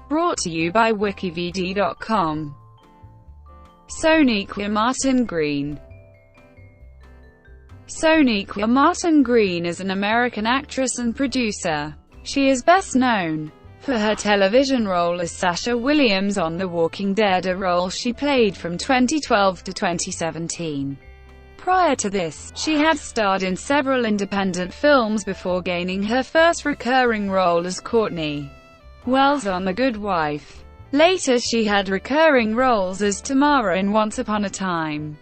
Brought to you by WikiVidi.com. Sonequa Martin-Green. Sonequa Martin-Green is an American actress and producer. She is best known for her television role as Sasha Williams on The Walking Dead, a role she played from 2012 to 2017. Prior to this, she had starred in several independent films before gaining her first recurring role as Courtney Wells on The Good Wife. Later she had recurring roles as Tamara in Once Upon a Time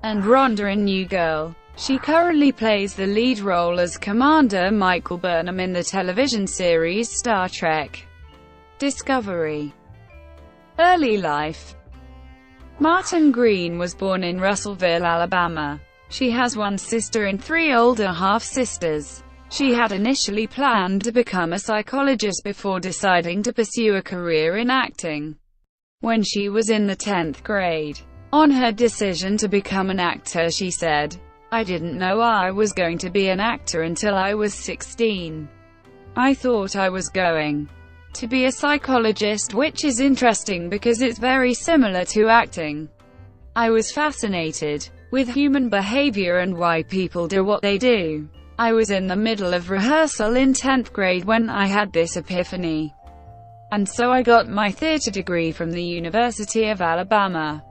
and Rhonda in New Girl. She currently plays the lead role as Commander Michael Burnham in the television series Star Trek Discovery. Early life. Martin-Green was born in Russellville, Alabama. She has one sister and three older half-sisters. She had initially planned to become a psychologist before deciding to pursue a career in acting when she was in the 10th grade. On her decision to become an actor, she said, "I didn't know I was going to be an actor until I was 16. I thought I was going to be a psychologist, which is interesting because it's very similar to acting. I was fascinated with human behavior and why people do what they do. I was in the middle of rehearsal in 10th grade when I had this epiphany. And so I got my theater degree from the University of Alabama."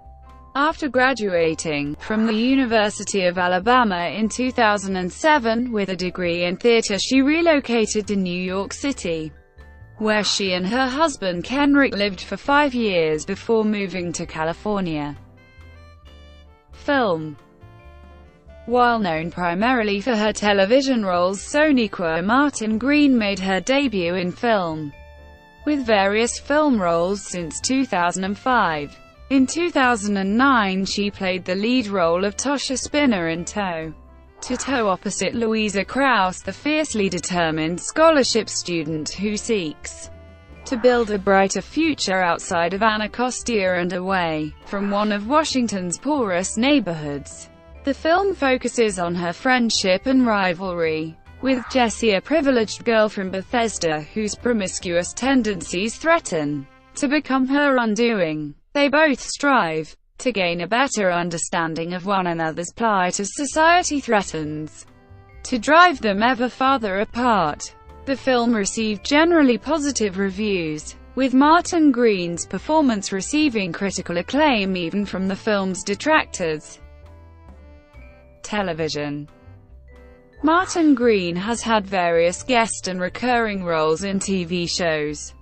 After graduating from the University of Alabama in 2007 with a degree in theater, she relocated to New York City, where she and her husband Kenrick lived for 5 years before moving to California. Film. While known primarily for her television roles, Sonequa Martin-Green made her debut in film, with various film roles since 2005. In 2009 she played the lead role of Tosha Spinner in Toe to Toe opposite Louisa Krause, the fiercely determined scholarship student who seeks to build a brighter future outside of Anacostia and away from one of Washington's poorest neighborhoods. The film focuses on her friendship and rivalry with Jessie, a privileged girl from Bethesda whose promiscuous tendencies threaten to become her undoing. They both strive to gain a better understanding of one another's plight as society threatens to drive them ever farther apart. The film received generally positive reviews, with Martin-Green's performance receiving critical acclaim even from the film's detractors. Television. Martin-Green has had various guest and recurring roles in TV shows.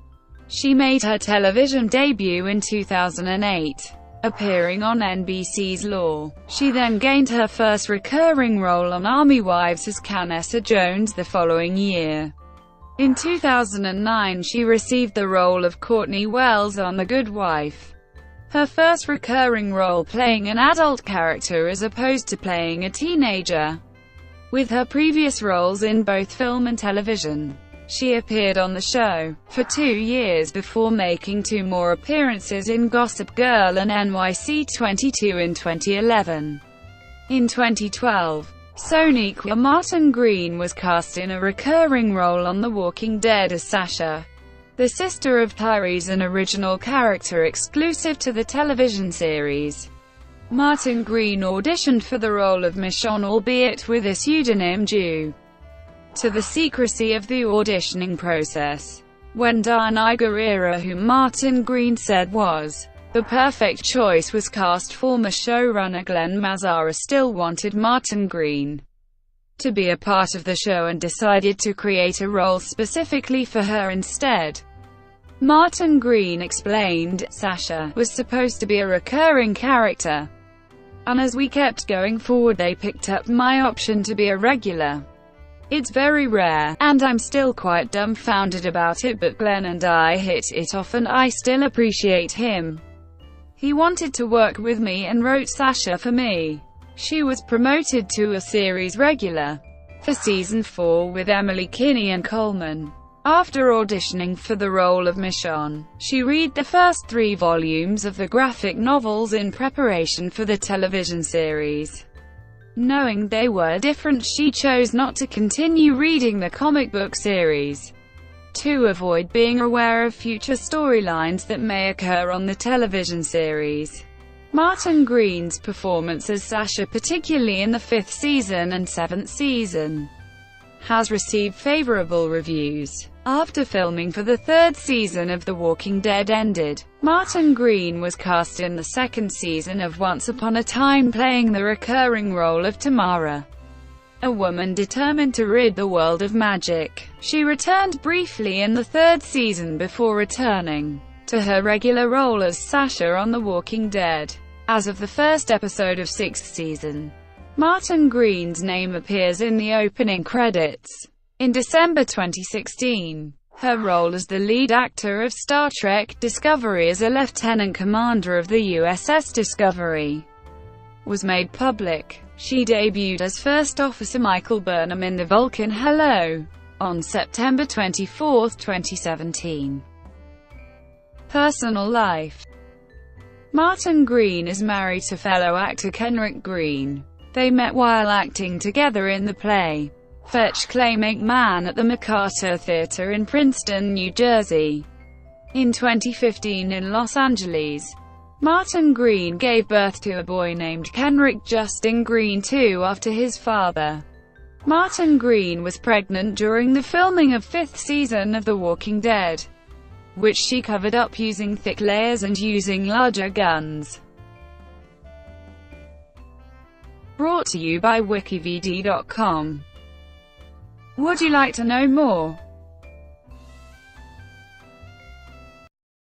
She made her television debut in 2008, appearing on NBC's Law. She then gained her first recurring role on Army Wives as Canessa Jones the following year. In 2009 she received the role of Courtney Wells on The Good Wife, her first recurring role playing an adult character as opposed to playing a teenager. With her previous roles in both film and television, she appeared on the show for 2 years before making 2 more appearances in Gossip Girl and NYC 22 in 2011. In 2012, Sonequa Martin-Green was cast in a recurring role on The Walking Dead as Sasha, the sister of Tyrese, an original character exclusive to the television series. Martin-Green auditioned for the role of Michonne, albeit with a pseudonym due to the secrecy of the auditioning process. When Danai Gurira, whom Martin-Green said was the perfect choice, was cast, former showrunner Glenn Mazzara still wanted Martin-Green to be a part of the show and decided to create a role specifically for her instead. Martin-Green explained, "Sasha was supposed to be a recurring character, and as we kept going forward they picked up my option to be a regular. It's very rare, and I'm still quite dumbfounded about it, but Glenn and I hit it off and I still appreciate him. He wanted to work with me and wrote Sasha for me." She was promoted to a series regular for season 4 with Emily Kinney and Coleman. After auditioning for the role of Michonne, she read the first 3 volumes of the graphic novels in preparation for the television series. Knowing they were different, she chose not to continue reading the comic book series. to avoid being aware of future storylines that may occur on the television series. Martin-Green's performance as Sasha, particularly in the 5th season and 7th season, has received favorable reviews. After filming for the 3rd season of The Walking Dead ended, Martin-Green was cast in the 2nd season of Once Upon a Time, playing the recurring role of Tamara, a woman determined to rid the world of magic. She returned briefly in the 3rd season before returning to her regular role as Sasha on The Walking Dead. As of the 1st episode of 6th season, Martin-Green's name appears in the opening credits. In December 2016, her role as the lead actor of Star Trek Discovery as a lieutenant commander of the USS Discovery was made public. She debuted as First Officer Michael Burnham in the Vulcan Hello on September 24, 2017. Personal life. Martin-Green is married to fellow actor Kenrick Green. They met while acting together in the play Fetch Claymake Man at the MacArthur Theatre in Princeton, New Jersey. In 2015 in Los Angeles, Martin-Green gave birth to a boy named Kenrick Justin Green II after his father. Martin-Green was pregnant during the filming of 5th season of The Walking Dead, which she covered up using thick layers and using larger guns. Brought to you by WikiVidi.com. Would you like to know more?